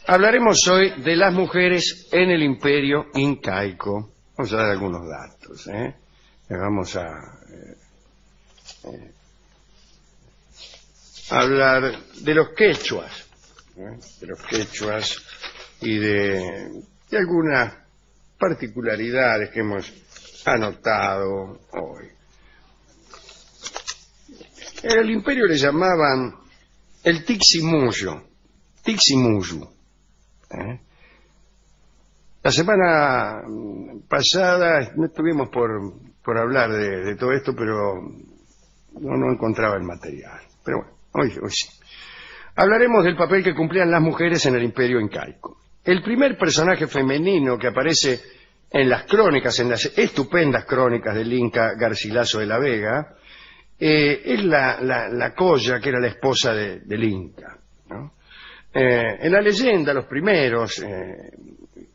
Hablaremos hoy de las mujeres en el imperio incaico. Vamos a dar algunos datos. Vamos a hablar de los quechuas, y de algunas particularidades que hemos anotado hoy. En el imperio le llamaban el Tiximuyo. La semana pasada no estuvimos por hablar de todo esto, pero no encontraba el material. Pero bueno, hoy sí. Hablaremos del papel que cumplían las mujeres en el imperio incaico. El primer personaje femenino que aparece en las crónicas, en las estupendas crónicas del Inca Garcilaso de la Vega, es la Colla, que era la esposa del Inca, ¿no? En la leyenda, los primeros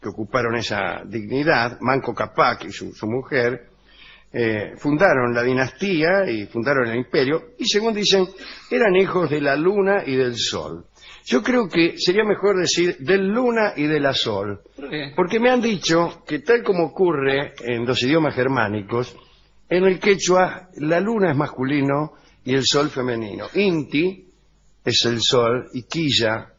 que ocuparon esa dignidad, Manco Cápac y su mujer, fundaron la dinastía y fundaron el imperio, y según dicen, eran hijos de la luna y del sol. Yo creo que sería mejor decir del luna y de la sol, porque me han dicho que tal como ocurre en los idiomas germánicos, en el quechua la luna es masculino y el sol femenino. Inti es el sol y Quilla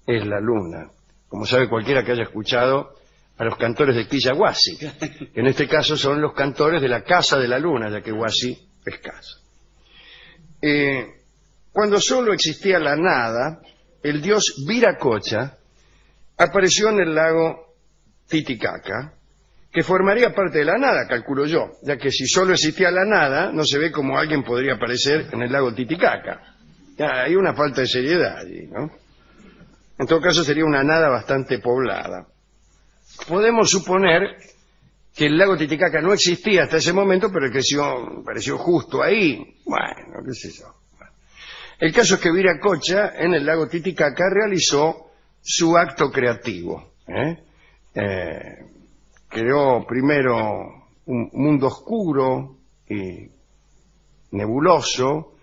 es la luna, como sabe cualquiera que haya escuchado a los cantores de Quilla Huasi, que en este caso son los cantores de la Casa de la Luna, ya que Huasi es casa. Cuando solo existía la nada, el dios Viracocha apareció en el lago Titicaca, que formaría parte de la nada, calculo yo, ya que si solo existía la nada, no se ve cómo alguien podría aparecer en el lago Titicaca. Ya, hay una falta de seriedad allí, ¿no? En todo caso sería una nada bastante poblada. Podemos suponer que el lago Titicaca no existía hasta ese momento, pero pareció justo ahí. Bueno, qué sé yo. Bueno. El caso es que Viracocha en el lago Titicaca realizó su acto creativo. Creó primero un mundo oscuro y nebuloso,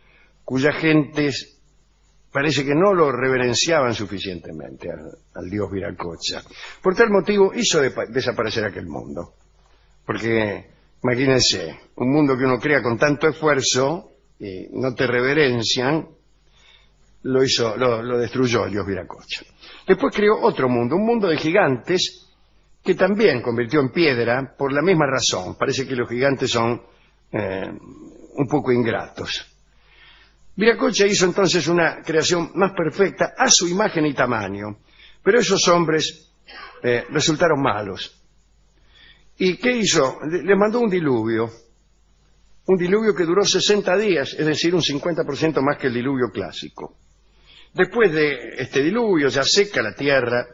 cuya gentes parece que no lo reverenciaban suficientemente al dios Viracocha. Por tal motivo hizo desaparecer aquel mundo. Porque, imagínense, un mundo que uno crea con tanto esfuerzo y no te reverencian, lo destruyó el dios Viracocha. Después creó otro mundo, un mundo de gigantes que también convirtió en piedra por la misma razón. Parece que los gigantes son un poco ingratos. Viracocha hizo entonces una creación más perfecta a su imagen y tamaño, pero esos hombres resultaron malos. ¿Y qué hizo? Les mandó un diluvio que duró 60 días, es decir, un 50% más que el diluvio clásico. Después de este diluvio, ya seca la tierra,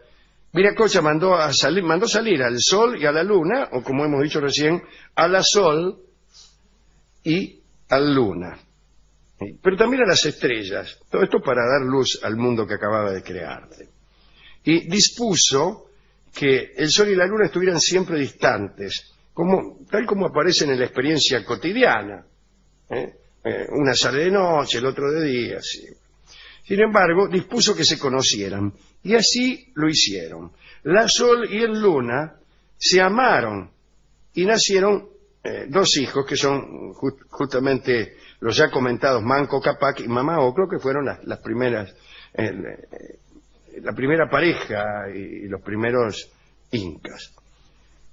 Viracocha mandó salir al sol y a la luna, o como hemos dicho recién, a la sol y a la luna. Pero también a las estrellas, todo esto para dar luz al mundo que acababa de crearse. Y dispuso que el sol y la luna estuvieran siempre distantes, tal como aparece en la experiencia cotidiana. Una sale de noche, el otro de día. Sí. Sin embargo, dispuso que se conocieran, y así lo hicieron. La sol y el luna se amaron, y nacieron dos hijos que son justamente los ya comentados Manco Cápac y Mama Ocllo, que fueron las primeras, la primera pareja y los primeros incas.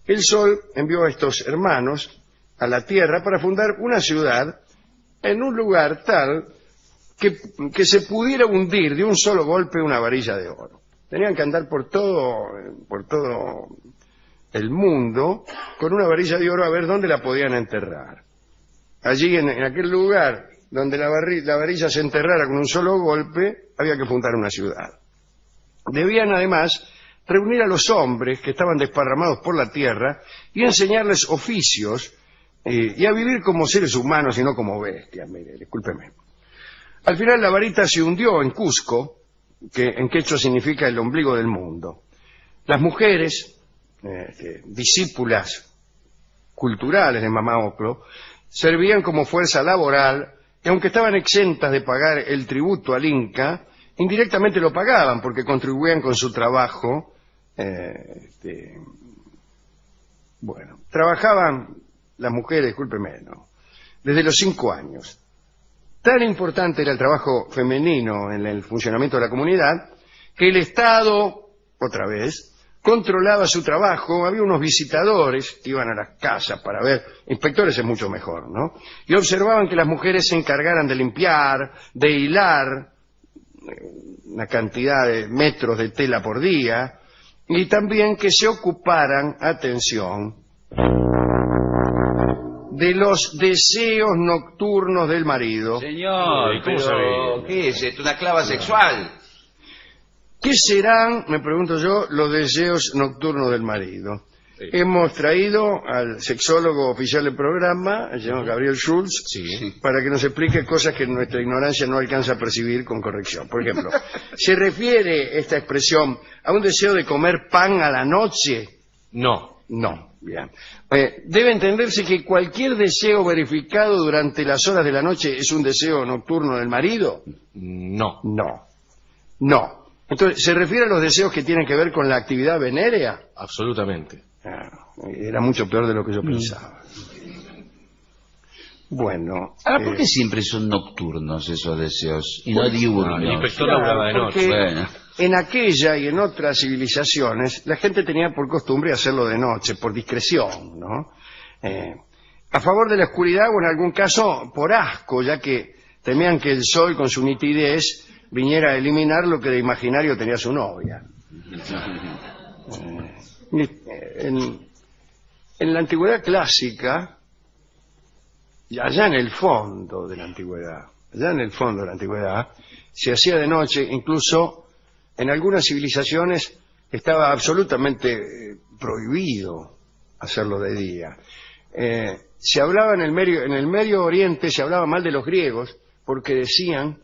El sol envió a estos hermanos a la tierra para fundar una ciudad en un lugar tal que se pudiera hundir de un solo golpe una varilla de oro. Tenían que andar por todo el mundo con una varilla de oro a ver dónde la podían enterrar. Allí, en aquel lugar donde la varilla se enterrara con un solo golpe, había que fundar una ciudad. Debían, además, reunir a los hombres que estaban desparramados por la tierra y enseñarles oficios y a vivir como seres humanos y no como bestias. Mire, discúlpeme. Al final la varita se hundió en Cusco, que en quechua significa el ombligo del mundo. Las mujeres, discípulas culturales de Mama Ocllo, servían como fuerza laboral y aunque estaban exentas de pagar el tributo al Inca, indirectamente lo pagaban porque contribuían con su trabajo. Bueno, trabajaban las mujeres, discúlpeme, ¿no?, desde los 5 años. Tan importante era el trabajo femenino en el funcionamiento de la comunidad que el Estado, otra vez, controlaba su trabajo. Había unos visitadores que iban a las casas para ver, inspectores es mucho mejor, ¿no?, y observaban que las mujeres se encargaran de limpiar, de hilar una cantidad de metros de tela por día, y también que se ocuparan, atención, de los deseos nocturnos del marido. Señor, pero ¿qué es esto? ¿Una clava sexual? ¿Qué serán, me pregunto yo, los deseos nocturnos del marido? Sí. Hemos traído al sexólogo oficial del programa, el señor Gabriel Schulz, para que nos explique cosas que nuestra ignorancia no alcanza a percibir con corrección. Por ejemplo, ¿se refiere esta expresión a un deseo de comer pan a la noche? No. No, bien. Debe entenderse que cualquier deseo verificado durante las horas de la noche es un deseo nocturno del marido. No. No. No. Entonces, ¿se refiere a los deseos que tienen que ver con la actividad venérea? Absolutamente. Era mucho peor de lo que yo pensaba. Bueno. Ahora, ¿por qué siempre son nocturnos esos deseos y no diurnos? El inspector laburaba de noche. Bueno. En aquella y en otras civilizaciones, la gente tenía por costumbre hacerlo de noche, por discreción, ¿no? A favor de la oscuridad o en algún caso por asco, ya que temían que el sol con su nitidez viniera a eliminar lo que de imaginario tenía su novia. En la antigüedad clásica, y allá en el fondo de la antigüedad, se hacía de noche. Incluso en algunas civilizaciones estaba absolutamente prohibido hacerlo de día. Se hablaba en el Medio Oriente, se hablaba mal de los griegos porque decían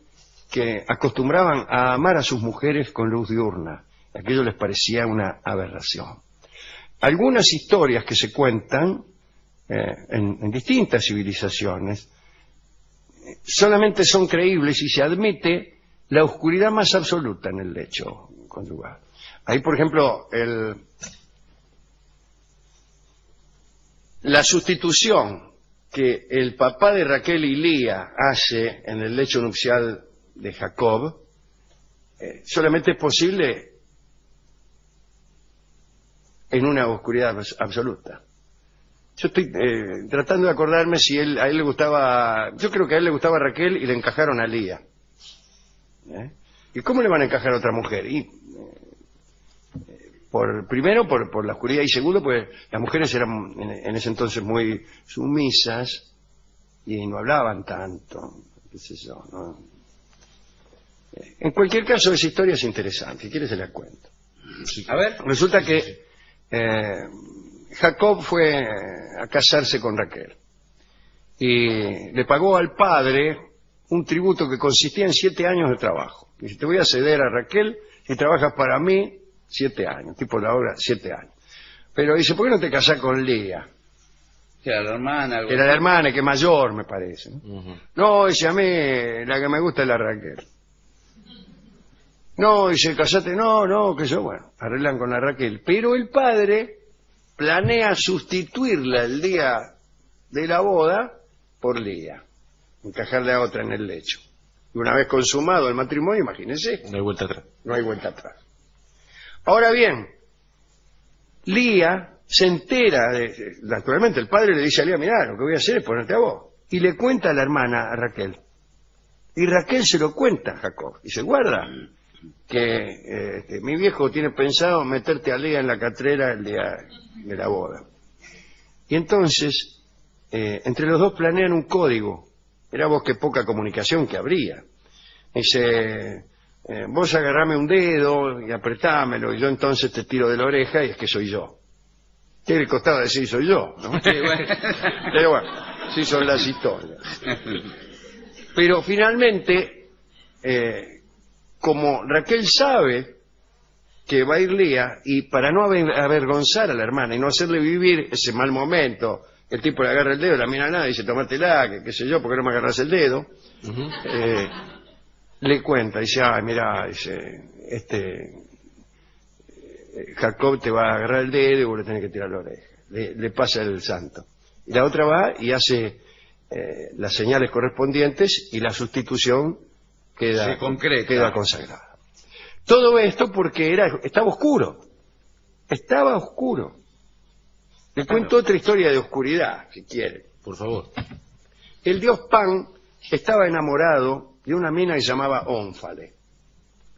que acostumbraban a amar a sus mujeres con luz diurna. Aquello les parecía una aberración. Algunas historias que se cuentan en distintas civilizaciones solamente son creíbles si se admite la oscuridad más absoluta en el lecho conyugal. Ahí, por ejemplo, la sustitución que el papá de Raquel y Lía hace en el lecho nupcial de Jacob solamente es posible en una oscuridad absoluta. Yo estoy tratando de acordarme si a él le gustaba. Yo creo que a él le gustaba Raquel y le encajaron a Lía. ¿Y cómo le van a encajar a otra mujer? Primero por la oscuridad, y segundo pues las mujeres eran en ese entonces muy sumisas y no hablaban tanto, qué sé yo, ¿no? En cualquier caso, esa historia es interesante, si quieres se la cuento. A ver. Resulta que Jacob fue a casarse con Raquel y le pagó al padre un tributo que consistía en 7 años de trabajo. Dice: te voy a ceder a Raquel si trabajas para mí 7 años, tipo la obra 7 años. Pero dice: ¿por qué no te casás con Lía? Que era la hermana. Era la hermana, que es mayor, me parece. No, dice: a mí la que me gusta es la Raquel. No, dice: casate, no, que yo, bueno, arreglan con la Raquel. Pero el padre planea sustituirla el día de la boda por Lía, encajarle a otra en el lecho. Y una vez consumado el matrimonio, imagínense. No hay vuelta atrás. No hay vuelta atrás. Ahora bien, Lía se entera, naturalmente el padre le dice a Lía: mirá, lo que voy a hacer es ponerte a vos. Y le cuenta a la hermana, a Raquel. Y Raquel se lo cuenta a Jacob. Y se guarda que mi viejo tiene pensado meterte a Lía en la catrera el día de la boda. Y entonces, entre los dos planean un código. Mirá vos qué poca comunicación que habría. Dice: vos agarrame un dedo y apretámelo, y yo entonces te tiro de la oreja y es que soy yo. ¿Qué le costaba decir soy yo? ¿No? Sí, bueno. Pero bueno, sí son las historias. Pero finalmente, como Raquel sabe que va a ir Lía, y para no avergonzar a la hermana y no hacerle vivir ese mal momento, el tipo le agarra el dedo, la mira nada y dice: tomátela, qué sé yo, ¿por qué no me agarras el dedo? le cuenta, dice, ay, mira, dice, Jacob te va a agarrar el dedo y vos le tenés que tirar la oreja. Le pasa el santo. Y la otra va y hace las señales correspondientes y la sustitución queda consagrada. Todo esto porque estaba oscuro. Estaba oscuro. Le cuento otra historia de oscuridad, si quiere. Por favor. El dios Pan estaba enamorado de una mina que se llamaba Ónfale.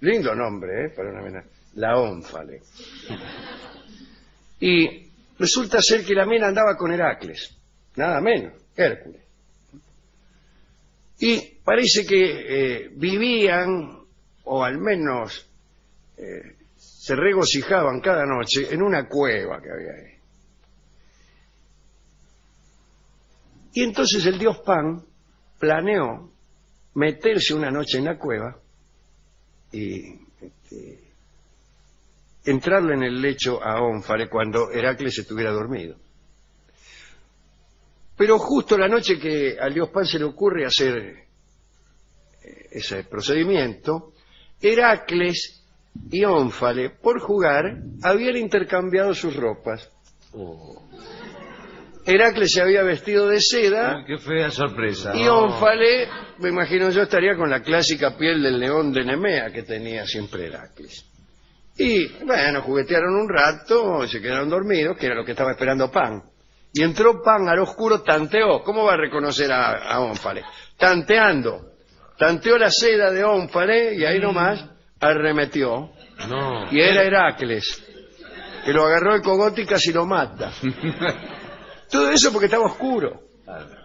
Lindo nombre, para una mina. La Ónfale. Y resulta ser que la mina andaba con Heracles. Nada menos, Hércules. Y parece que vivían, o al menos se regocijaban cada noche en una cueva que había ahí. Y entonces el dios Pan planeó meterse una noche en la cueva y entrarle en el lecho a Ónfale cuando Heracles estuviera dormido. Pero justo la noche que al dios Pan se le ocurre hacer ese procedimiento, Heracles y Ónfale, por jugar, habían intercambiado sus ropas. Heracles se había vestido de seda. Qué fea sorpresa. Y Ónfale, me imagino yo, estaría con la clásica piel del león de Nemea que tenía siempre Heracles. Y, bueno, juguetearon un rato y se quedaron dormidos, que era lo que estaba esperando Pan. Y entró Pan al oscuro, tanteó. ¿Cómo va a reconocer a Ónfale? Tanteando. Tanteó la seda de Ónfale y ahí nomás arremetió. No. Y era Heracles, que lo agarró el cogote y casi lo mata. Todo eso porque estaba oscuro.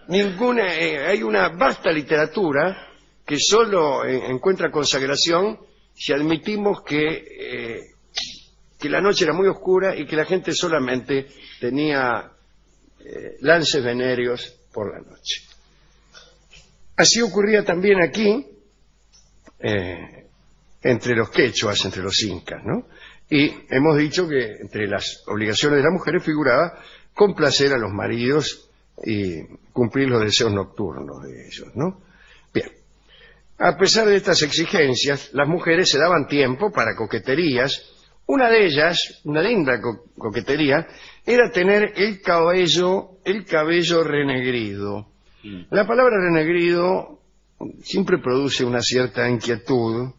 Hay una vasta literatura que solo encuentra consagración si admitimos que la noche era muy oscura y que la gente solamente tenía lances venéreos por la noche. Así ocurría también aquí, entre los quechuas, entre los incas, ¿no? Y hemos dicho que entre las obligaciones de las mujeres figuraba complacer a los maridos y cumplir los deseos nocturnos de ellos, ¿no? Bien. A pesar de estas exigencias, las mujeres se daban tiempo para coqueterías. Una de ellas, una linda coquetería, era tener el cabello renegrido. La palabra renegrido siempre produce una cierta inquietud.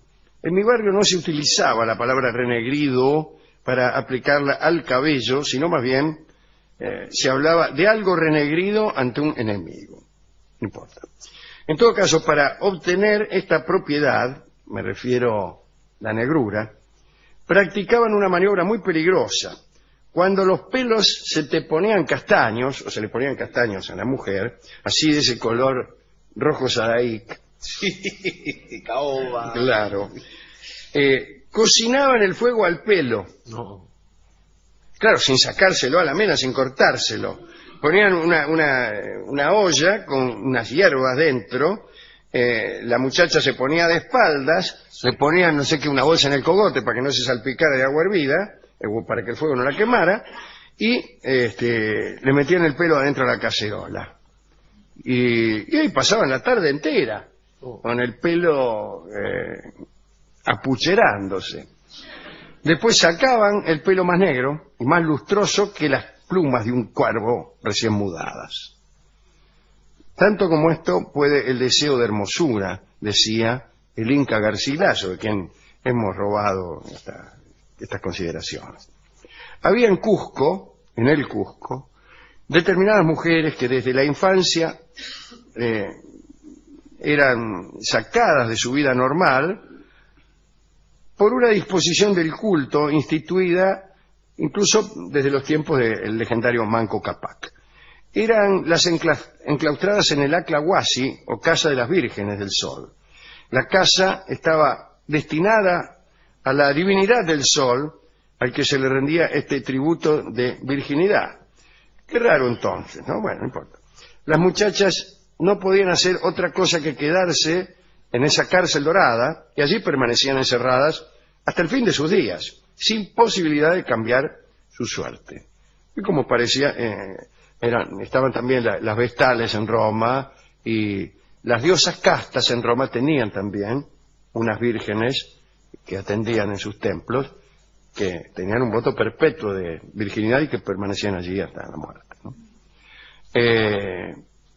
En mi barrio no se utilizaba la palabra renegrido para aplicarla al cabello, sino más bien se hablaba de algo renegrido ante un enemigo. No importa. En todo caso, para obtener esta propiedad, me refiero la negrura, practicaban una maniobra muy peligrosa. Cuando los pelos se te ponían castaños, o se le ponían castaños a la mujer, así de ese color rojo sadaik, Sí, caoba. claro, cocinaban el fuego al pelo. No. Claro, sin sacárselo a la mena, sin cortárselo. Ponían una olla con unas hierbas dentro, la muchacha se ponía de espaldas, le ponían, no sé qué, una bolsa en el cogote para que no se salpicara de agua hervida, para que el fuego no la quemara, y le metían el pelo adentro de la cacerola. Y ahí pasaban la tarde entera, con el pelo apucherándose. Después sacaban el pelo más negro y más lustroso que las plumas de un cuervo recién mudadas. Tanto como esto puede el deseo de hermosura, decía el Inca Garcilaso, de quien hemos robado estas consideraciones. Había en el Cusco, determinadas mujeres que desde la infancia eran sacadas de su vida normal por una disposición del culto instituida incluso desde los tiempos del legendario Manco Cápac. Eran las enclaustradas en el Aclahuasi, o Casa de las Vírgenes del Sol. La casa estaba destinada a la divinidad del Sol, al que se le rendía este tributo de virginidad. Qué raro entonces, ¿no? Bueno, no importa. Las muchachas no podían hacer otra cosa que quedarse en esa cárcel dorada, y allí permanecían encerradas hasta el fin de sus días, sin posibilidad de cambiar su suerte. Y como parecía, estaban también las vestales en Roma, y las diosas castas en Roma tenían también unas vírgenes que atendían en sus templos, que tenían un voto perpetuo de virginidad y que permanecían allí hasta la muerte, ¿no?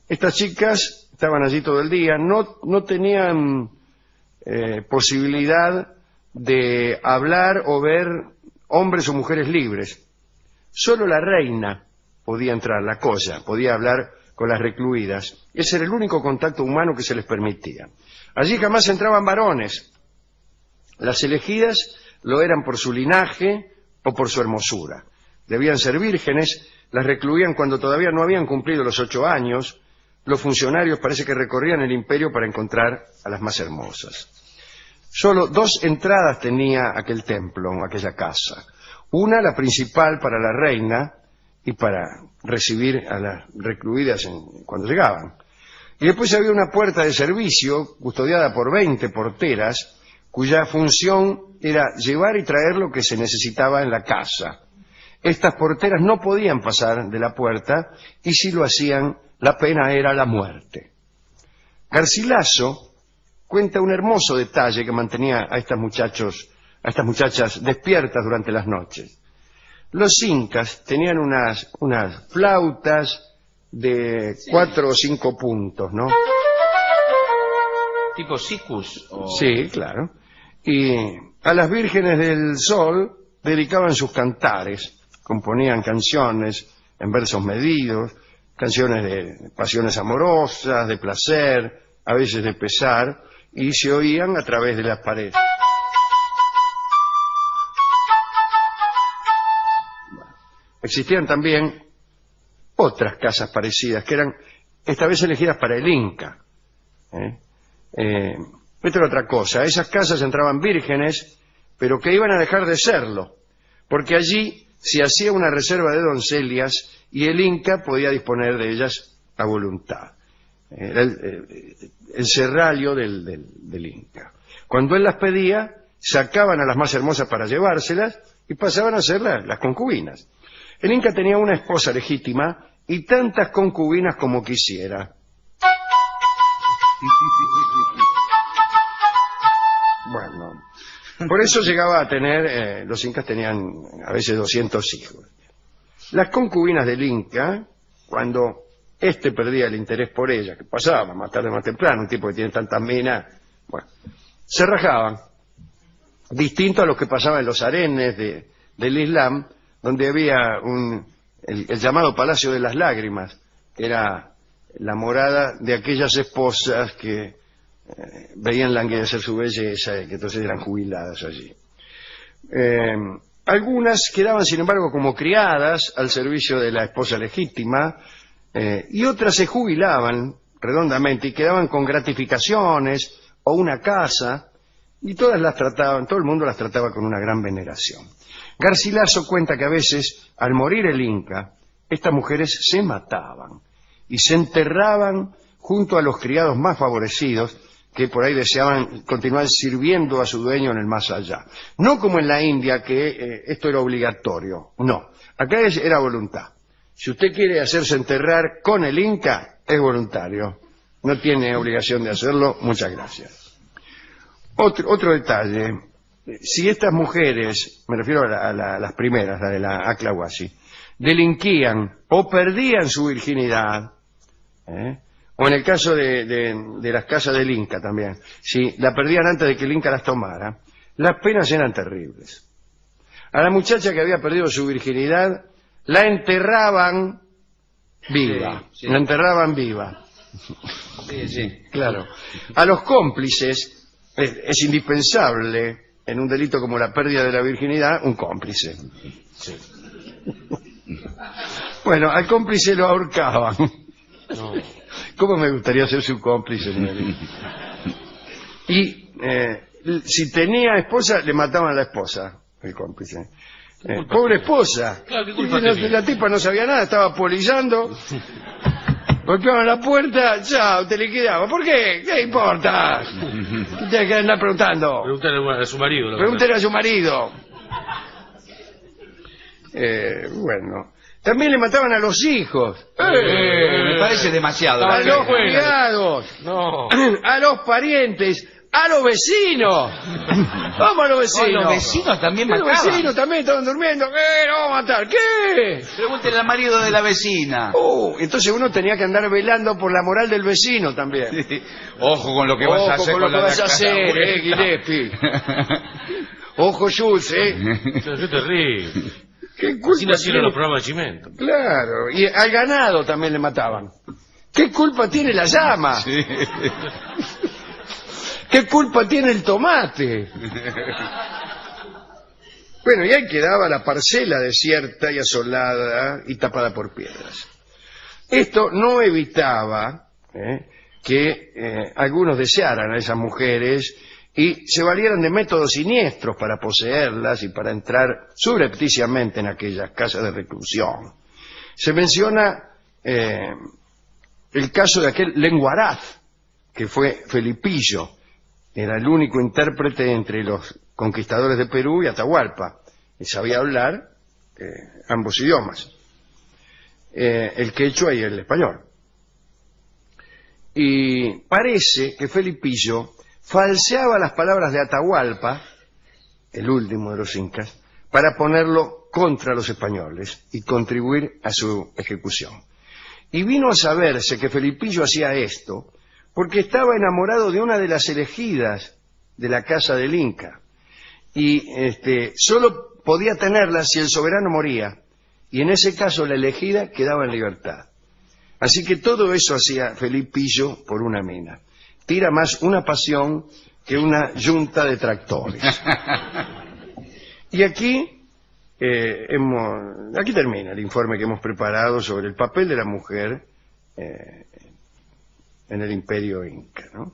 Estas chicas estaban allí todo el día, no tenían posibilidad de hablar o ver hombres o mujeres libres. Solo la reina podía entrar, la Colla, podía hablar con las recluidas. Ese era el único contacto humano que se les permitía. Allí jamás entraban varones. Las elegidas lo eran por su linaje o por su hermosura. Debían ser vírgenes, las recluían cuando todavía no habían cumplido los 8 años. Los funcionarios parece que recorrían el imperio para encontrar a las más hermosas. Solo 2 entradas tenía aquel templo, aquella casa. Una, la principal para la reina y para recibir a las recluidas cuando llegaban. Y después había una puerta de servicio custodiada por 20 porteras, cuya función era llevar y traer lo que se necesitaba en la casa. Estas porteras no podían pasar de la puerta y si lo hacían, la pena era la muerte. Garcilaso cuenta un hermoso detalle que mantenía a estas muchachas despiertas durante las noches. Los incas tenían unas flautas de 4 o 5 puntos, ¿no? ¿Tipo sikus? Sí, claro. Y a las vírgenes del sol dedicaban sus cantares, componían canciones en versos medidos, canciones de pasiones amorosas, de placer, a veces de pesar, y se oían a través de las paredes. Existían también otras casas parecidas, que eran esta vez elegidas para el Inca. Esto era otra cosa. A esas casas entraban vírgenes, pero que iban a dejar de serlo, porque allí se hacía una reserva de doncellas y el Inca podía disponer de ellas a voluntad. Era el serralio del Inca. Cuando él las pedía, sacaban a las más hermosas para llevárselas y pasaban a ser las concubinas. El Inca tenía una esposa legítima y tantas concubinas como quisiera. Bueno, por eso llegaba a tener, los incas tenían a veces 200 hijos. Las concubinas del Inca, cuando éste perdía el interés por ellas, que pasaba más tarde o más temprano, un tipo que tiene tantas minas, bueno, se rajaban. Distinto a lo que pasaba en los harenes del Islam, donde había el llamado Palacio de las Lágrimas, que era la morada de aquellas esposas que veían languidecer su belleza y que entonces eran jubiladas allí. Algunas quedaban, sin embargo, como criadas al servicio de la esposa legítima, y otras se jubilaban redondamente y quedaban con gratificaciones o una casa, y todas las trataban, todo el mundo las trataba con una gran veneración. Garcilaso cuenta que a veces, al morir el Inca, estas mujeres se mataban y se enterraban junto a los criados más favorecidos que por ahí deseaban continuar sirviendo a su dueño en el más allá. No como en la India, que esto era obligatorio. No, acá era voluntad. Si usted quiere hacerse enterrar con el Inca, es voluntario. No tiene obligación de hacerlo. Muchas gracias. Otro detalle. Si estas mujeres, me refiero a las primeras, la de la Aclahuasi, delinquían o perdían su virginidad, o en el caso de las casas del Inca también, si la perdían antes de que el Inca las tomara, las penas eran terribles. A la muchacha que había perdido su virginidad, la enterraban viva, sí. La enterraban viva. Sí. Claro. A los cómplices es indispensable en un delito como la pérdida de la virginidad, un cómplice. Sí. Bueno, al cómplice lo ahorcaban. No. ¿Cómo me gustaría ser su cómplice? Y si tenía esposa, le mataban a la esposa, el cómplice. Pobre esposa. Claro, ¿qué culpa La tipa no sabía nada, estaba polillando. Golpeaban la puerta, chao, te liquidaba. ¿Por qué? ¿Qué importa? Tienes que andar preguntando. Pregúntale a su marido. Pregúntale a su marido. Bueno. También le mataban a los hijos. Me parece demasiado. A los criados. No. A los parientes. ¡A los vecinos! ¡Vamos a los vecinos! Los vecinos también Los mataban. vecinos también estaban durmiendo. ¿Qué? ¿No vamos a matar? ¿Qué? Pregúntele al marido de la vecina. Entonces uno tenía que andar velando por la moral del vecino también. Ojo con lo que vas a hacer con lo que la vas a casa hacer, buena. Gillespie. Ojo, Schultz, Eso es terrible. ¿Qué Así culpa nacieron tiene? los programas de Chimento. Claro, y al ganado también le mataban. ¿Qué culpa tiene la llama? Sí. ¿Qué culpa tiene el tomate? Bueno, y ahí quedaba la parcela desierta y asolada y tapada por piedras. Esto no evitaba que algunos desearan a esas mujeres y se valieran de métodos siniestros para poseerlas y para entrar subrepticiamente en aquellas casas de reclusión. Se menciona el caso de aquel lenguaraz, que fue Felipillo, era el único intérprete entre los conquistadores de Perú y Atahualpa, y sabía hablar ambos idiomas, el quechua y el español. Y parece que Felipillo falseaba las palabras de Atahualpa, el último de los incas, para ponerlo contra los españoles y contribuir a su ejecución. Y vino a saberse que Felipillo hacía esto porque estaba enamorado de una de las elegidas de la casa del Inca, y solo podía tenerla si el soberano moría, y en ese caso la elegida quedaba en libertad. Así que todo eso hacía Felipillo por una mina. Tira más una pasión que una yunta de tractores. Y aquí termina el informe que hemos preparado sobre el papel de la mujer en el imperio inca, ¿no?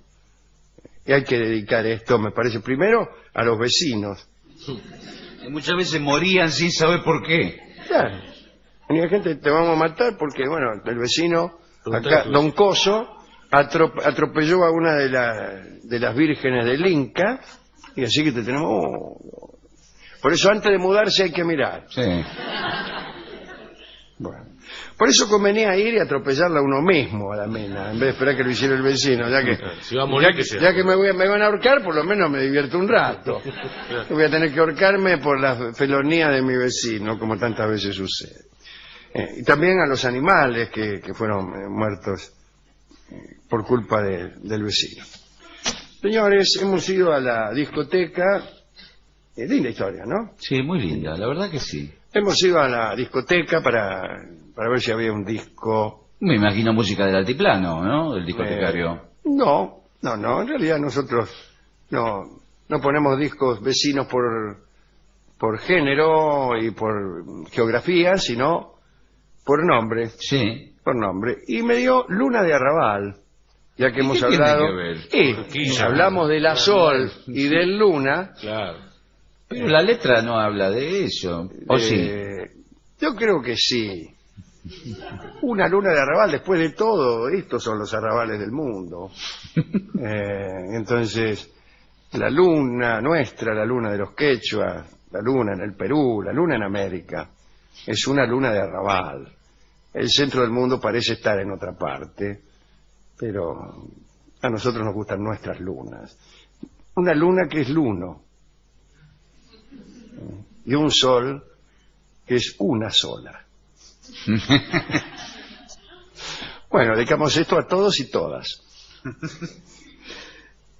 Y hay que dedicar esto, me parece, primero a los vecinos. Y muchas veces morían sin saber por qué. Claro. Y la gente, te vamos a matar porque, bueno, el vecino, acá, Don Coso, atropelló a una de las vírgenes del Inca, y así que te tenemos... Por eso antes de mudarse hay que mirar. Sí. Bueno. Por eso convenía ir y atropellarla uno mismo a la mina, en vez de esperar que lo hiciera el vecino, ya que, Si va a morir, que sea. ya que me van a ahorcar, por lo menos me divierto un rato. Voy a tener que ahorcarme por la felonía de mi vecino, como tantas veces sucede. Y también a los animales que fueron muertos por culpa del vecino. Señores, hemos ido a la discoteca. Linda historia, ¿no? Sí, muy linda, la verdad que sí. Hemos ido a la discoteca para ver si había un disco. Me imagino música del altiplano, ¿no? El discotecario. No, en realidad nosotros no ponemos discos vecinos por género y por geografía, sino por nombre. Sí. Por nombre. Y me dio Luna de Arrabal, ya que hemos qué tiene hablado. que ver? Y Urquiza. hablamos de la Sol y del Luna. Claro. Pero la letra no habla de eso. ¿O sí? Yo creo que sí. Una luna de arrabal, después de todo, estos son los arrabales del mundo. Entonces, la luna nuestra, la luna de los quechua, la luna en el Perú, la luna en América, es una luna de arrabal. El centro del mundo parece estar en otra parte, pero a nosotros nos gustan nuestras lunas. Una luna que es luno, y un sol que es una sola. Bueno, dedicamos esto a todos y todas.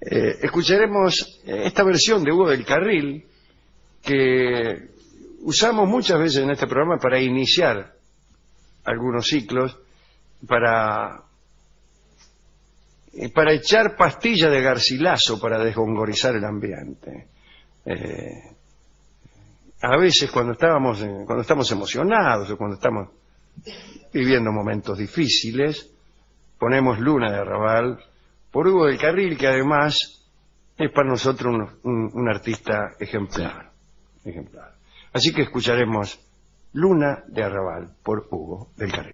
Escucharemos esta versión de Hugo del Carril que usamos muchas veces en este programa para iniciar algunos ciclos, para echar pastilla de Garcilaso para desgongorizar el ambiente. A veces cuando estamos emocionados o cuando estamos viviendo momentos difíciles, ponemos Luna de Arrabal por Hugo del Carril, que además es para nosotros un artista ejemplar. Así que escucharemos Luna de Arrabal por Hugo del Carril.